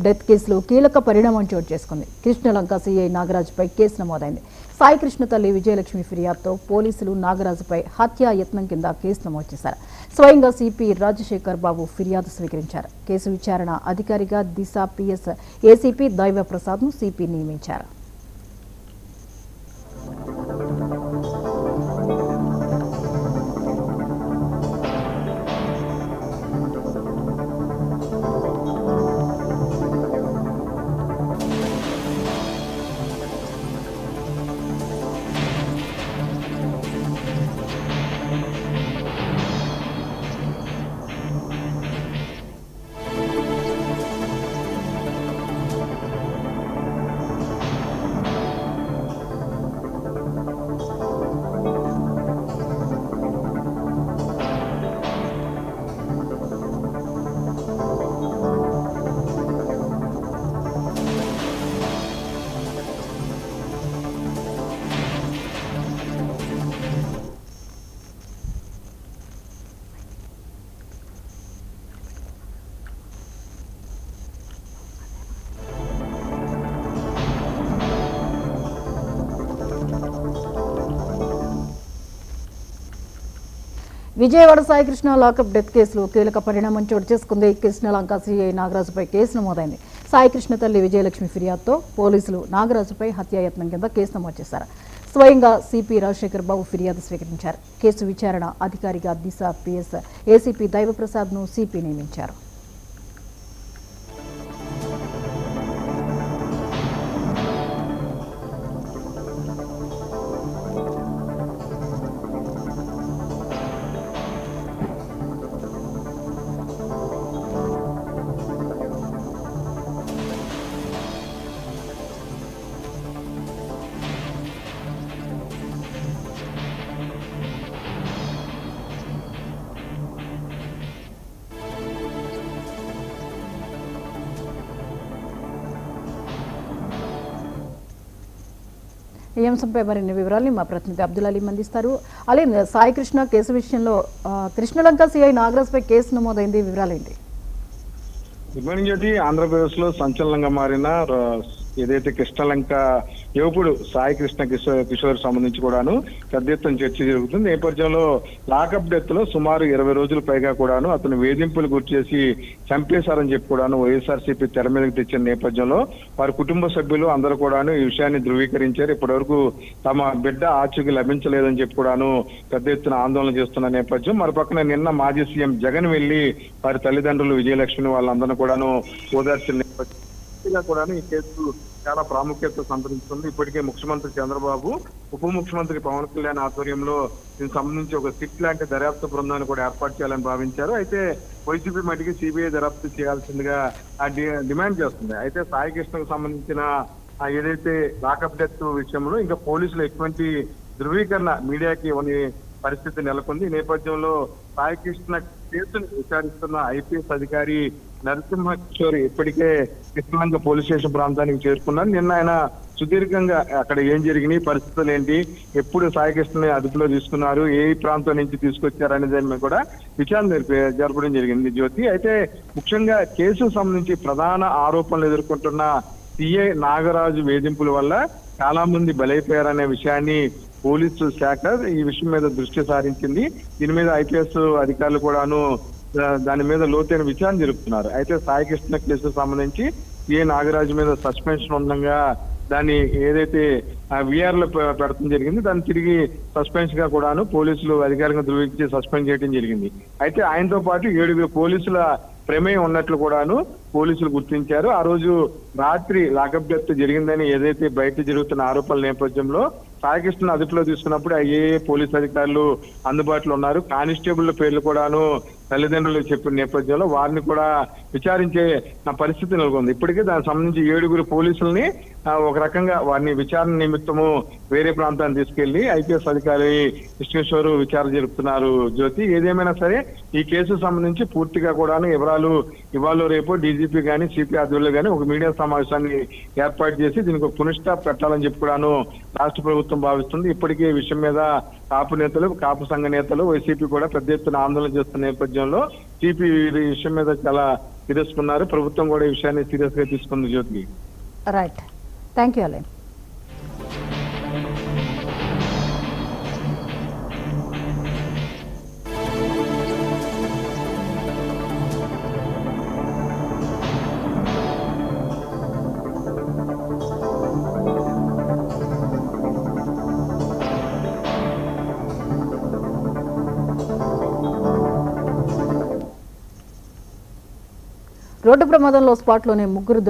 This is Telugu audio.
డెత్ కేసులో కీలక పరిణామం చోటు చేసుకుంది. కృష్ణలంక సీఐ నాగరాజుపై కేసు నమోదైంది. సాయి కృష్ణ తల్లి విజయలక్ష్మి ఫిర్యాదుతో పోలీసులు నాగరాజుపై హత్యాయత్నం కింద కేసు నమోదు చేశారు. స్వయంగా సిపి రాజశేఖర్ బాబు ఫిర్యాదు స్వీకరించారు. కేసు విచారణ అధికారిగా దిశ పిఎస్ ఏసీపీ దైవప్రసాద్ను సిపి నియమించారు. విజయవాడ సాయి కృష్ణ లాకప్ డెత్ కేసులో కీలక పరిణామం చోటు చేసుకుంది. కృష్ణలంక సీఐ నాగరాజుపై కేసు నమోదైంది. సాయి కృష్ణ తల్లి విజయలక్ష్మి ఫిర్యాదుతో పోలీసులు నాగరాజుపై హత్యాయత్నం కింద కేసు నమోదు చేశారు. స్వయంగా సిపి రాజశేఖర్ బాబు ఫిర్యాదు స్వీకరించారు. కేసు విచారణ అధికారిగా దిశ పిఎస్ ఏసీపీ దైవప్రసాద్ను సిపి నియమించారు. ఈ అంశంపై మరిన్ని వివరాలు మా ప్రతినిధి అబ్దుల్ అలీం అందిస్తారు. అలీ, సాయి కృష్ణ కేసు విషయంలో కృష్ణలంక సిఐ నాగరాజుపై కేసు నమోదైంది, వివరాలేంటి? గుడ్ మార్నింగ్ జ్యోతి. ఆంధ్రప్రదేశ్ లో సంచలనంగా మారిన ఏదైతే కృష్ణలంక యువకుడు సాయి కృష్ణ కిషోర్ సంబంధించి కూడాను పెద్ద ఎత్తున చర్చ జరుగుతుంది. నేపథ్యంలో లాకప్ డెత్ లో సుమారు 20 రోజుల పైగా కూడాను అతను వేధింపులు గురి చేసి చంపేశారని చెప్పి కూడాను వైఎస్ఆర్సీపీ తెర మీదకి తెచ్చిన నేపథ్యంలో వారి కుటుంబ సభ్యులు అందరూ కూడాను ఈ విషయాన్ని ధృవీకరించారు. ఇప్పటివరకు తమ బిడ్డ ఆచూకీ లభించలేదని చెప్పి కూడాను పెద్ద ఎత్తున ఆందోళన చేస్తున్న నేపథ్యం. మరోపక్కన నిన్న మాజీ సీఎం జగన్ వెళ్లి వారి తల్లిదండ్రులు విజయలక్ష్మి వాళ్ళందరినీ కూడాను ఓదార్చిన నేపథ్యం కూడా ఈ కేసు చాలా ప్రాముఖ్యత సంతరించుకుంది. ఇప్పటికే ముఖ్యమంత్రి చంద్రబాబు, ఉప ముఖ్యమంత్రి పవన్ కళ్యాణ్ ఆధ్వర్యంలో దీనికి సంబంధించి ఒక సిట్ లాంటి దర్యాప్తు బృందాన్ని కూడా ఏర్పాటు చేయాలని భావించారు. అయితే వైసీపీ మటుకి సిబిఐ దర్యాప్తు చేయాల్సిందిగా డిమాండ్ చేస్తుంది. అయితే సాయి కృష్ణకు సంబంధించిన ఏదైతే లాకప్ డెత్ విషయంలో ఇంకా పోలీసులు ఎటువంటి ధృవీకరణ మీడియాకి ఇవ్వని పరిస్థితి నెలకొంది. ఈ నేపథ్యంలో సాయి కృష్ణ కేసును విచారిస్తున్న ఐపీఎస్ అధికారి నరసింహ కిషోర్ ఇప్పటికే కృష్ణలంక పోలీస్ స్టేషన్ ప్రాంతానికి చేరుకున్నారు. నిన్న ఆయన సుదీర్ఘంగా అక్కడ ఏం జరిగినాయి, పరిస్థితులు ఏంటి, ఎప్పుడు సాయి కృష్ణని అదుపులో తీసుకున్నారు, ఏ ప్రాంతం నుంచి తీసుకొచ్చారు అనే దాని మీద కూడా విచారణ జరపడం జరిగింది జ్యోతి. అయితే ముఖ్యంగా కేసుకు సంబంధించి ప్రధాన ఆరోపణలు ఎదుర్కొంటున్న సిఐ నాగరాజు వేధింపుల వల్ల చాలా మంది బలైపోయారనే విషయాన్ని పోలీసు శాఖ ఈ విషయం మీద దృష్టి సారించింది. దీని మీద ఐపీఎస్ అధికారులు కూడాను దాని మీద లోతైన విచారణ జరుపుతున్నారు. అయితే సాయి కృష్ణ కేసుకు సంబంధించి ఏ నాగరాజు మీద సస్పెన్షన్ ఉండగా దాన్ని ఏదైతే విఆర్ లో పెడతం జరిగింది, దాన్ని తిరిగి సస్పెన్షన్ గా కూడాను పోలీసులు అధికారికంగా ధృవీకరించి సస్పెండ్ చేయడం జరిగింది. అయితే ఆయనతో పాటు 7 పోలీసుల ప్రమేయం ఉన్నట్లు కూడాను పోలీసులు గుర్తించారు. ఆ రోజు రాత్రి లాకప్ డెత్ జరిగిందని ఏదైతే బయట జరుగుతున్న ఆరోపణల నేపథ్యంలో సాయి కృష్ణ అదుపులో తీసుకున్నప్పుడు ఐఏఏ పోలీస్ అధికారులు అందుబాటులో ఉన్నారు. కానిస్టేబుల్ పేర్లు కూడాను తల్లిదండ్రులు చెప్పిన నేపథ్యంలో వారిని కూడా విచారించే పరిస్థితి నెలకొంది. ఇప్పటికే దానికి సంబంధించి 7 పోలీసుల్ని ఒక రకంగా వారిని విచారణ నిమిత్తము వేరే ప్రాంతాన్ని తీసుకెళ్లి ఐపీఎస్ అధికారి కృష్ణేశ్వరు విచారణ జరుపుతున్నారు జ్యోతి. ఏదేమైనా సరే ఈ కేసుకు సంబంధించి పూర్తిగా కూడాను వివరాలు ఇవాళ రేపు డీజీపీ గానీ సిపి ఆధ్వర్యంలో గానీ ఒక మీడియా సమావేశాన్ని ఏర్పాటు చేసి దీనికి ఒక పునఃస్టాప్ పెట్టాలని చెప్పి కూడాను రాష్ట్ర ప్రభుత్వం భావిస్తుంది. ఇప్పటికే ఈ విషయం మీద కాపు నేతలు, కాపు సంఘ నేతలు, వైసీపీ కూడా పెద్ద ఎత్తున ఆందోళన చేస్తున్న నేపథ్యంలో సిపి ఈ విషయం మీద చాలా తెలుసుకున్నారు. ప్రభుత్వం కూడా ఈ విషయాన్ని సీరియస్ గా తీసుకుంది. Jyoti. Right, thank you Allen. Road ప్రమాదంలో స్పాట్లోనే ముగ్గురు